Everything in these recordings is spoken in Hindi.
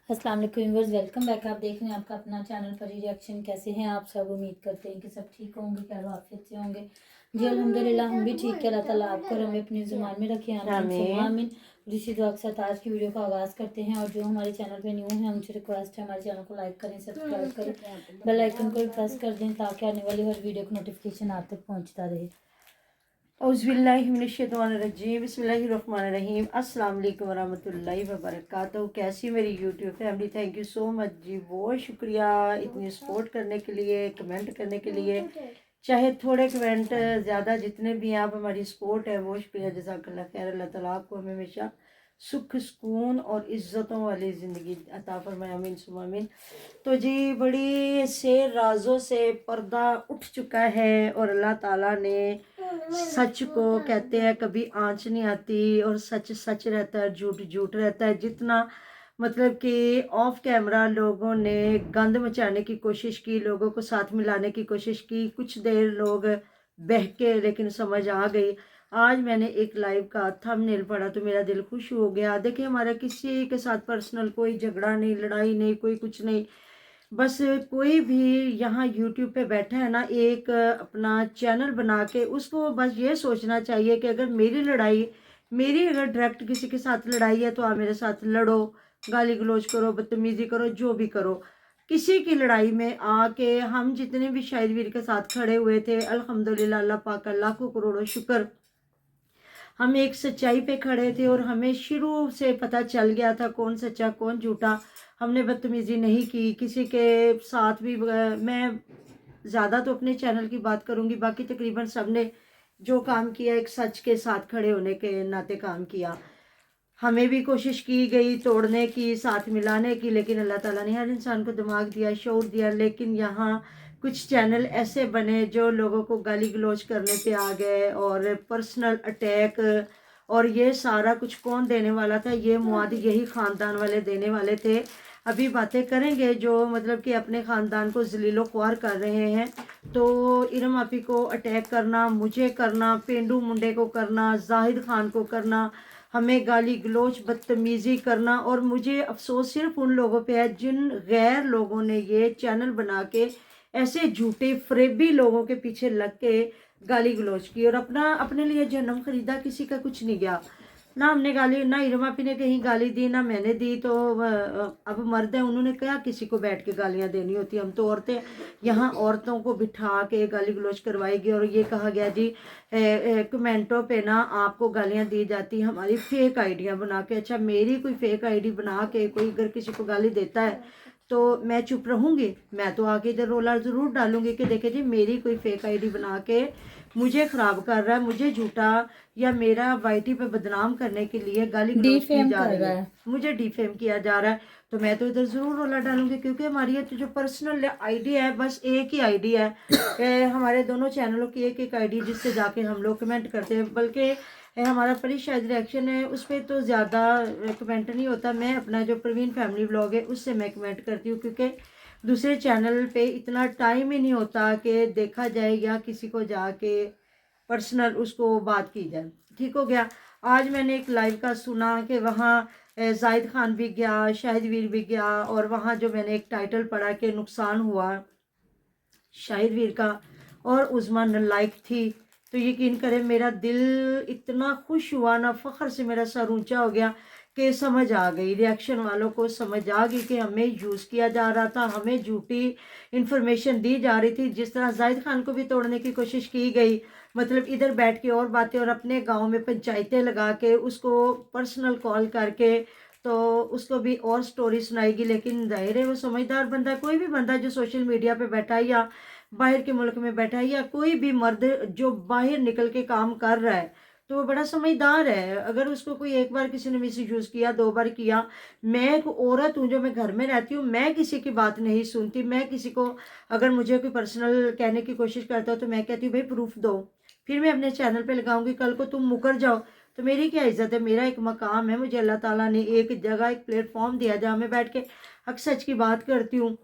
अस्सलाम वालेकुम व्यूअर्स, वेलकम बैक। आप देख रहे हैं आपका अपना चैनल परी रिएक्शन। कैसे हैं आप सब? उम्मीद करते हैं कि सब ठीक होंगे, खैर आफियत से होंगे। जी अल्हम्दुलिल्लाह हम भी ठीक है। अल्लाह ताला आपको और हमें अपनी ज़ुबान में रखे। आमीन सुम्मा आमीन। आमीन। और इसी दुआ के साथ आज की वीडियो का आगाज़ करते हैं। और जो हमारे चैनल पे न्यू है उनसे रिक्वेस्ट है हमारे चैनल को लाइक करें, सब्सक्राइब करें, बेल आइकन को भी प्रेस कर दें ताकि आने वाली हर वीडियो का नोटिफिकेशन आप तक पहुँचता रहे। औज़ुबिल्लाहिमिनश्शैतानिर्रजीम बिस्मिल्लाहिर्रहमानिर्रहीम। अस्सलाम वालेकुम वरहमतुल्लाहि वबरकातुहू। कैसी मेरी YouTube family, thank you so much जी, बहुत शुक्रिया इतनी सपोर्ट करने के लिए, कमेंट करने के लिए। चाहे थोड़े कमेंट ज़्यादा, जितने भी आप हमारी सपोर्ट है बहुत शुक्रिया, जज़ाकल्लाह खैर। अल्लाह ताला आपको हमें हमेशा सुख सुकून और इज़्ज़तों वाली ज़िंदगी अता फरमाए, आमीन सुम्मा आमीन। तो जी बड़ी से राजों से पर्दा उठ चुका है और अल्लाह ताला ने सच को कहते हैं कभी आंच नहीं आती, और सच सच रहता है, झूठ झूठ रहता है। जितना मतलब कि ऑफ कैमरा लोगों ने गंद मचाने की कोशिश की, लोगों को साथ मिलाने की कोशिश की, कुछ देर लोग बहके, लेकिन समझ आ गई। आज मैंने एक लाइव का थंबनेल पढ़ा तो मेरा दिल खुश हो गया। देखिए हमारा किसी के साथ पर्सनल कोई झगड़ा नहीं, लड़ाई नहीं, कोई कुछ नहीं। बस कोई भी यहाँ यूट्यूब पे बैठा है ना, एक अपना चैनल बना के उसको बस ये सोचना चाहिए कि अगर मेरी लड़ाई, मेरी अगर डायरेक्ट किसी के साथ लड़ाई है तो आप मेरे साथ लड़ो, गाली गलौज करो, बदतमीजी करो, जो भी करो। किसी की लड़ाई में आके हम जितने भी शाहिद वीर के साथ खड़े हुए थे, अल्हम्दुलिल्लाह, अल्लाह पाक का लाखों करोड़ों शुक्र, हम एक सच्चाई पे खड़े थे और हमें शुरू से पता चल गया था कौन सच्चा कौन झूठा। हमने बदतमीजी नहीं की किसी के साथ भी। मैं ज़्यादा तो अपने चैनल की बात करूँगी, बाकी तकरीबन सबने जो काम किया एक सच के साथ खड़े होने के नाते काम किया। हमें भी कोशिश की गई तोड़ने की, साथ मिलाने की, लेकिन अल्लाह ताला ने हर इंसान को दिमाग दिया, शऊर दिया। लेकिन यहाँ कुछ चैनल ऐसे बने जो लोगों को गाली गलौज करने पे आ गए और पर्सनल अटैक। और ये सारा कुछ कौन देने वाला था? ये मुआद यही ख़ानदान वाले देने वाले थे। अभी बातें करेंगे जो मतलब कि अपने ख़ानदान को ज़लीलो ख्वार कर रहे हैं। तो इरम आपी को अटैक करना, मुझे करना, पेंडू मुंडे को करना, जाहिद खान को करना, हमें गाली गलोच बदतमीज़ी करना। और मुझे अफसोस सिर्फ उन लोगों पे है जिन गैर लोगों ने ये चैनल बना के ऐसे झूठे फरेबी लोगों के पीछे लग के गाली गलोच की और अपना अपने लिए जन्म खरीदा। किसी का कुछ नहीं गया, ना हमने गाली, ना इरमा पी ने कहीं गाली दी, ना मैंने दी। तो अब मर्द है, उन्होंने क्या किसी को बैठ के गालियां देनी होती। हम तो औरतें, यहाँ औरतों को बिठा के गाली गलोच करवाएगी। और ये कहा गया जी कमेंटों पे ना आपको गालियां दी जाती हमारी फेक आइडियां बना के। अच्छा, मेरी कोई फेक आईडी बना के कोई अगर किसी को गाली देता है तो मैं चुप रहूंगी? मैं तो आगे इधर रोला ज़रूर डालूंगी कि देखे जी मेरी कोई फेक आईडी बना के मुझे ख़राब कर रहा है, मुझे झूठा या मेरा वाईटी पे बदनाम करने के लिए गाली गलौज की डिफेम जा कर रही रहा है, है। मुझे डिफेम किया जा रहा है। तो मैं तो इधर ज़रूर रोला डालूंगी, क्योंकि हमारी ये तो जो पर्सनल आईडी है, बस एक ही आईडी है। हमारे दोनों चैनलों की एक एक आईडी जिससे जाके हम लोग कमेंट करते हैं। बल्कि हमारा परी शायद रिएक्शन है उस पर तो ज़्यादा कमेंट नहीं होता। मैं अपना जो प्रवीण फैमिली व्लॉग है उससे मैं कमेंट करती हूँ, क्योंकि दूसरे चैनल पे इतना टाइम ही नहीं होता कि देखा जाए या किसी को जाके पर्सनल उसको बात की जाए। ठीक हो गया। आज मैंने एक लाइव का सुना कि वहाँ जाहिद खान भी गया, शाहिद वीर भी गया, और वहाँ जो मैंने एक टाइटल पढ़ा कि नुकसान हुआ शाहिद वीर का और उज़मा नालायक थी। तो यकीन करें मेरा दिल इतना खुश हुआ ना, फ़ख्र से मेरा सर ऊंचा हो गया कि समझ आ गई, रिएक्शन वालों को समझ आ गई कि हमें यूज़ किया जा रहा था, हमें झूठी इन्फॉर्मेशन दी जा रही थी। जिस तरह जाहिद खान को भी तोड़ने की कोशिश की गई, मतलब इधर बैठ के और बातें और अपने गांव में पंचायतें लगा के उसको पर्सनल कॉल करके तो उसको भी और स्टोरी सुनाएगी। लेकिन जाहिर है वो समझदार बंदा, कोई भी बंदा जो सोशल मीडिया पे बैठा है या बाहर के मुल्क में बैठा है, या कोई भी मर्द जो बाहर निकल के काम कर रहा है, तो वो बड़ा समझदार है। अगर उसको कोई एक बार किसी ने मिस यूज़ किया, दो बार किया, मैं एक औरत हूँ जो मैं घर में रहती हूँ, मैं किसी की बात नहीं सुनती। मैं किसी को अगर मुझे कोई पर्सनल कहने की कोशिश करता हो तो मैं कहती हूँ भाई प्रूफ दो, फिर मैं अपने चैनल पे लगाऊंगी। कल को तुम मुकर जाओ तो मेरी क्या इज्जत है? मेरा एक मकाम है, मुझे अल्लाह ताला ने एक जगह, एक प्लेटफॉर्म दिया जहाँ मैं बैठ के हक सच की बात करती हूँ।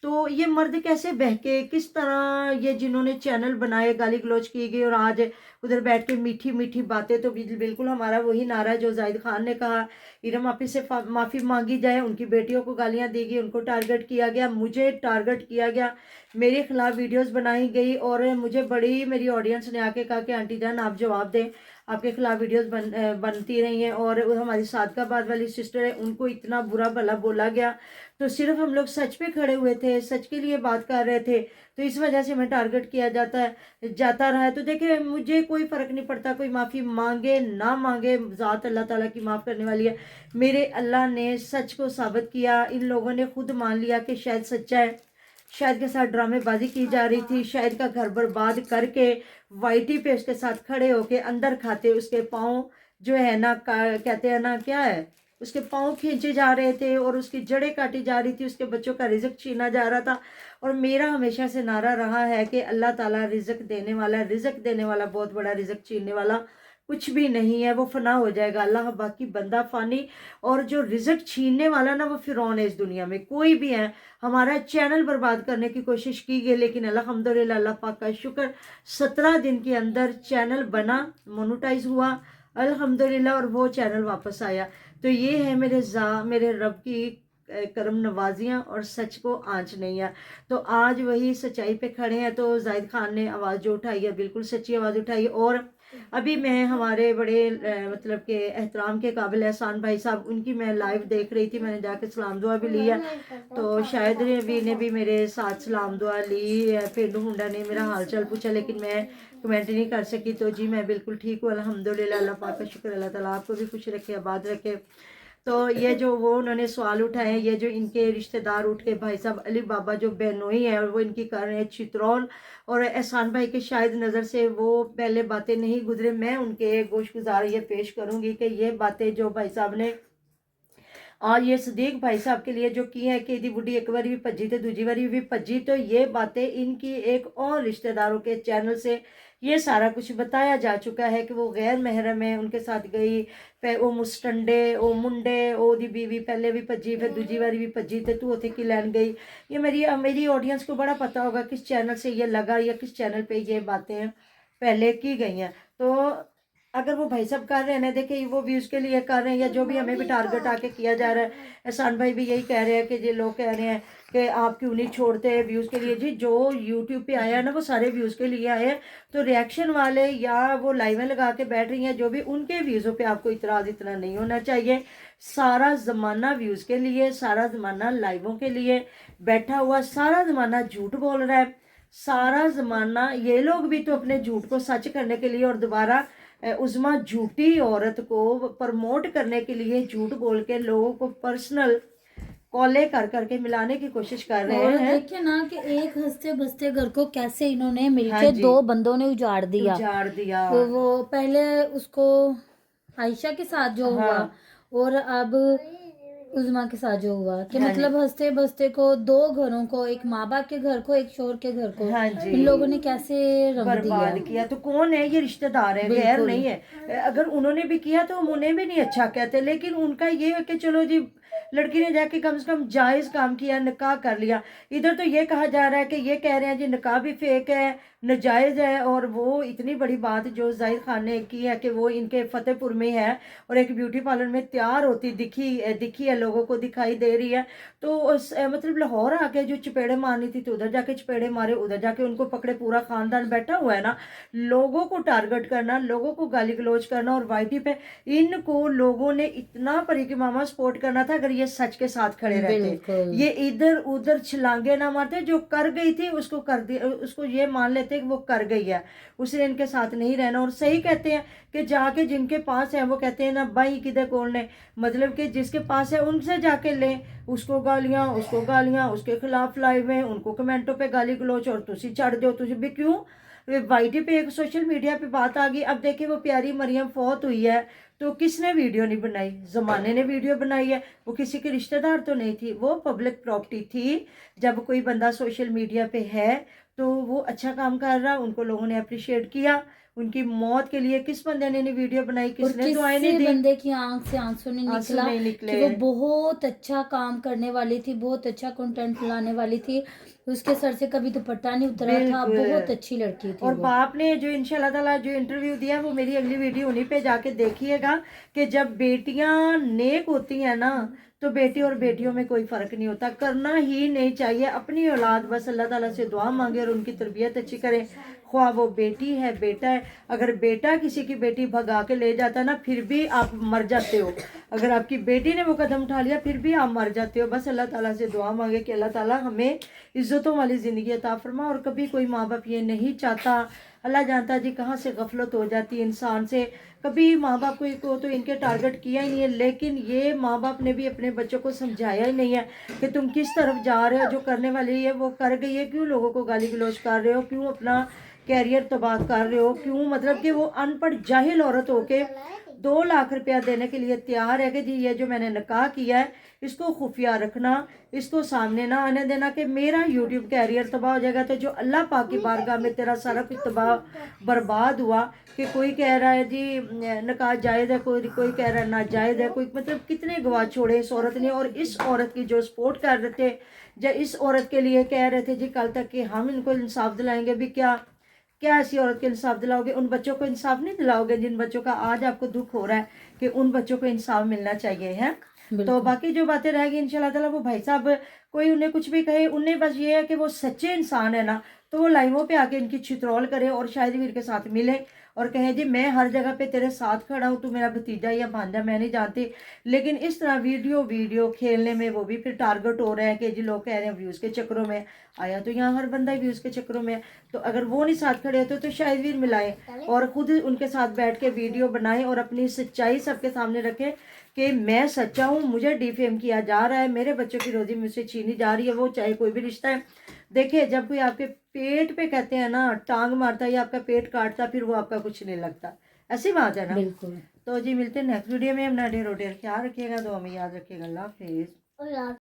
तो ये मर्द कैसे बहके, किस तरह ये जिन्होंने चैनल बनाए गाली गलौज की गई और आज उधर बैठ के मीठी मीठी बातें, तो बिल्कुल हमारा वही नारा है जो जाहिद खान ने कहा, इरम आपी से माफ़ी मांगी जाए। उनकी बेटियों को गालियां दी गई, उनको टारगेट किया गया, मुझे टारगेट किया गया, मेरे खिलाफ वीडियोस बनाई गई और मुझे बड़ी मेरी ऑडियंस ने आके कहा कि आंटी जान आप जवाब दें, आपके खिलाफ वीडियोस बनती रही हैं। और हमारी सादकाबाद वाली सिस्टर है, उनको इतना बुरा भला बोला गया, तो सिर्फ हम लोग सच पे खड़े हुए थे, सच के लिए बात कर रहे थे, तो इस वजह से हमें टारगेट किया जाता रहा है। तो देखिए मुझे कोई फ़र्क नहीं पड़ता, कोई माफ़ी मांगे ना मांगे, ज़ात अल्लाह ताला की माफ़ करने वाली है। मेरे अल्लाह ने सच को साबित किया, इन लोगों ने खुद मान लिया कि शायद सच्चा है, शायद के साथ ड्रामेबाजी की जा रही थी, शायद का घर बर्बाद करके वाईटी पे उसके साथ खड़े होके अंदर खाते, उसके पाँव जो है ना कहते हैं ना क्या है, उसके पाँव खींचे जा रहे थे और उसकी जड़ें काटी जा रही थी, उसके बच्चों का रिज़्क छीना जा रहा था। और मेरा हमेशा से नारा रहा है कि अल्लाह ताला रिज़्क देने वाला है, रिज़्क देने वाला, बहुत बड़ा रिज़्क छीनने वाला कुछ भी नहीं है, वो फना हो जाएगा, अल्लाह बाकी बंदा फ़ानी। और जो रिज़्क छीनने वाला ना वो फ़िरौन है इस दुनिया में, कोई भी है। हमारा चैनल बर्बाद करने की कोशिश की गई, लेकिन अल्हम्दुलिल्लाह अल्लाह पाक का शुक्र 17 दिन के अंदर चैनल बना, मोनेटाइज हुआ अल्हम्दुलिल्लाह, और वो चैनल वापस आया। तो ये है मेरे रब की करम नवाजियाँ, और सच को आँच नहीं है। तो आज वही सच्चाई पे खड़े हैं। तो जाहिद खान ने आवाज़ जो उठाई है बिल्कुल सच्ची आवाज़ उठाई। और अभी मैं हमारे बड़े मतलब के एहतराम के काबिल एहसान भाई साहब, उनकी मैं लाइव देख रही थी, मैंने जाके सलाम दुआ भी ली है। तो शायद रवि ने भी मेरे साथ सलाम दुआ ली, पेंडू हुंडा ने मेरा हाल चाल पूछा, लेकिन मैं कमेंट नहीं कर सकी। तो जी मैं बिल्कुल ठीक हूँ अल्हम्दुलिल्लाह, अल्लाह पाक का शुक्र, अल्लाह ताला आपको भी खुश रखे, आबाद रखे। तो ये जो वो उन्होंने सवाल उठाए, ये जो इनके रिश्तेदार उठ के भाई साहब अली बाबा जो बहनोई है, और वो इनकी कर रहे हैं चित्रौल, और एहसान भाई के शायद नज़र से वो पहले बातें नहीं गुजरे, मैं उनके गोशगुजार ये पेश करूंगी कि ये बातें जो भाई साहब ने आज ये सदीक भाई साहब के लिए जो की है कि दी बुढ़ी एक बारी भी भज्जी तो दूजी बारी भी भज्जी, तो ये बातें इनकी एक और रिश्तेदारों के चैनल से ये सारा कुछ बताया जा चुका है कि वो गैर महरम है, उनके साथ गई, फिर वो मुस्टंडे वो मुंडे ओ दी बीवी पहले भी भज्जी, फिर दूजी बारी भी भज्जी, तो तू उथे की लैन गई। ये मेरी ऑडियंस को बड़ा पता होगा किस चैनल से ये लगा या किस चैनल पे ये बातें पहले की गई हैं। तो अगर वो भाई साहब कर रहे हैं ना, देखिए वो व्यूज़ के लिए कर रहे हैं, या जो भी हमें भी टारगेट आके किया जा रहा है, एहसान भाई भी यही कह रहे हैं कि ये लोग कह रहे हैं कि आप क्यों नहीं छोड़ते व्यूज़ के लिए। जी जो यूट्यूब पे आया है ना वो सारे व्यूज़ के लिए आए हैं, तो रिएक्शन वाले या वो लाइवें लगा के बैठ रही हैं जो भी, उनके व्यूज़ों पे आपको इतराज़ इतना नहीं होना चाहिए। सारा ज़माना व्यूज़ के लिए, सारा ज़माना लाइवों के लिए बैठा हुआ, सारा ज़माना झूठ बोल रहा है, सारा ज़माना ये लोग भी तो अपने झूठ को सच करने के लिए और दोबारा उज़मा झूठी औरत को प्रमोट करने के लिए झूठ बोल के लोगों को पर्सनल कॉले कर करके मिलाने की कोशिश कर रहे और हैं। देखिए ना कि एक हंसते बसते घर को कैसे इन्होंने हाँ मिलके जी, दो बंदों ने उजाड़ दिया। उजाड़ दिया। तो वो पहले उसको आयशा के साथ जो हुआ, हाँ और अब उज़मा के साथ जो हुआ, कि हाँ मतलब हंसते बसते को दो घरों को, एक माँ बाप के घर को, एक शोहर के घर को, हाँ इन जी, लोगों ने कैसे रंग दिया। बर्बाद किया। तो कौन है ये? रिश्तेदार है, गैर बिल्कुल नहीं है। अगर उन्होंने भी किया तो हम उन्हें भी नहीं अच्छा कहते, लेकिन उनका ये है कि चलो जी लड़की ने जाके कम से कम जायज़ काम किया, निकाह कर लिया। इधर तो ये कहा जा रहा है कि ये कह रहे हैं जी निकाह भी फेक है, नाजायज़ है। और वो इतनी बड़ी बात जो जाहिद खान ने की है कि वो इनके फतेहपुर में है और एक ब्यूटी पार्लर में तैयार होती दिखी है, लोगों को दिखाई दे रही है। तो मतलब लाहौर आके जो चपेड़े मारनी थी तो उधर जाके चपेड़े मारे, उधर जाके उनको पकड़े, पूरा खानदान बैठा हुआ है ना। लोगों को टारगेट करना, लोगों को गाली गलौज करना, और वाईटी पे इनको लोगों ने इतना परी कि मामा सपोर्ट करना था अगर ये सच के साथ खड़े रहते, बिल्कुल ये इधर उधर छलांगे ना मारते। जो कर गई थी उसको कर दिया, उसको ये मान लेते कि वो कर गई है, उसने इनके साथ नहीं रहना। और सही कहते हैं कि जाके जिनके पास है, वो कहते हैं ना बाई किधर कोलने, मतलब कि जिसके पास है उनसे जाके लें। उसको गालियां उसके खिलाफ लाइव हैं, उनको कमेंटों पे गाली गलोच, और तुसी चढ़ दो, तुझे भी क्यों। वाईटी पे एक सोशल मीडिया पे बात आ गई। अब देखिए वो प्यारी मरियम फौत हुई है तो किसने वीडियो नहीं बनाई? ज़माने ने वीडियो बनाई है। वो किसी के रिश्तेदार तो नहीं थी, वो पब्लिक प्रॉपर्टी थी। जब कोई बंदा सोशल मीडिया पे है तो वो अच्छा काम कर रहा, उनको लोगों ने अप्रिशिएट किया, उनकी मौत के लिए किस बंदे ने वीडियो बनाई, और किसने दुआएं नहीं किसी दी, बंदे की आंख से आंसू नहीं आंसू निकला नहीं कि निकले। वो बहुत अच्छा काम करने वाली थी, बहुत अच्छा कंटेंट लाने वाली थी, उसके सर से कभी दुपट्टा नहीं उतरा था, बहुत बिल्कुल। अच्छी लड़की थी और वो। बाप ने जो इंशाल्लाह ताला जो इंटरव्यू दिया वो मेरी अगली वीडियो उन्हीं पे जाके देखिएगा कि जब बेटियां नेक होती हैं ना तो बेटी और बेटियों में कोई फ़र्क नहीं होता, करना ही नहीं चाहिए। अपनी औलाद बस अल्लाह ताला से दुआ मांगे और उनकी तरबियत अच्छी करें, ख्वाह वो बेटी है बेटा है। अगर बेटा किसी की बेटी भगा के ले जाता ना फिर भी आप मर जाते हो, अगर आपकी बेटी ने वो कदम उठा लिया फिर भी आप मर जाते हो। बस अल्लाह ताला से दुआ मांगे कि अल्लाह ताला हमें इज़्ज़तों वाली ज़िंदगी अता फरमा। और कभी कोई माँ बाप ये नहीं चाहता, अल्लाह जानता जी कहाँ से गफलत हो जाती है इंसान से। कभी माँ बाप को तो इनके टारगेट किया ही नहीं है, लेकिन ये माँ बाप ने भी अपने बच्चों को समझाया ही नहीं है कि तुम किस तरफ जा रहे हो, जो करने वाली है वो कर गई है, क्यों लोगों को गाली गलौज कर रहे हो, क्यों अपना कैरियर तबाह कर रहे हो, क्यों मतलब कि वो अनपढ़ जाहिल औरत होके 2 लाख रुपया देने के लिए तैयार है कि जी ये जो मैंने निकाह किया है इसको खुफिया रखना, इसको सामने ना आने देना कि मेरा यूट्यूब कैरियर तबाह हो जाएगा। तो जो अल्लाह पाक की बारगाह में तेरा सारा कुछ तबाह बर्बाद हुआ कि कोई कह रहा है जी निकाह जायज़ है, कोई कोई कह रहा है ना जायज़ है, कोई मतलब कितने गवाह छोड़े इस औरत ने। और इस औरत की जो सपोर्ट कर रहे थे, जब इस औरत के लिए कह रहे थे जी कल तक कि हम इनको इंसाफ दिलाएंगे, भी क्या क्या ऐसी औरत को इंसाफ दिलाओगे? उन बच्चों को इंसाफ नहीं दिलाओगे जिन बच्चों का आज आपको दुख हो रहा है कि उन बच्चों को इंसाफ मिलना चाहिए है। तो बिल्कुल बाकी जो बातें रहेगी इंशाल्लाह ताला वो भाई साहब कोई उन्हें कुछ भी कहे, उन्हें बस ये है कि वो सच्चे इंसान है ना तो वो लाइवों पे आके इनकी छित्रौल करे और शाहिद वीर के साथ मिले और कहें जी मैं हर जगह पे तेरे साथ खड़ा हूँ, तू मेरा भतीजा या भांजा मैं नहीं जानती। लेकिन इस तरह वीडियो खेलने में वो भी फिर टारगेट हो रहे हैं कि जी लोग कह रहे हैं व्यूज़ के चक्करों में आया, तो यहाँ हर बंदा व्यूज़ के चक्करों में। तो अगर वो नहीं साथ खड़े होते तो शाहिद वीर मिलाए और खुद उनके साथ बैठ के वीडियो बनाए और अपनी सच्चाई सबके सामने रखे कि मैं सच्चा हूँ, मुझे डिफेम किया जा रहा है, मेरे बच्चों की रोजी मुझसे छीनी जा रही है, वो चाहे कोई भी रिश्ता है। देखिए जब कोई आपके पेट पे कहते हैं ना टांग मारता है या आपका पेट काटता फिर वो आपका कुछ नहीं लगता, ऐसी बात है ना। बिल्कुल। तो जी मिलते हैं नेक्स्ट वीडियो में। अपना ढेर ख्याल रखिएगा, दुआ में याद रखिएगा। अल्लाह हाफिज़।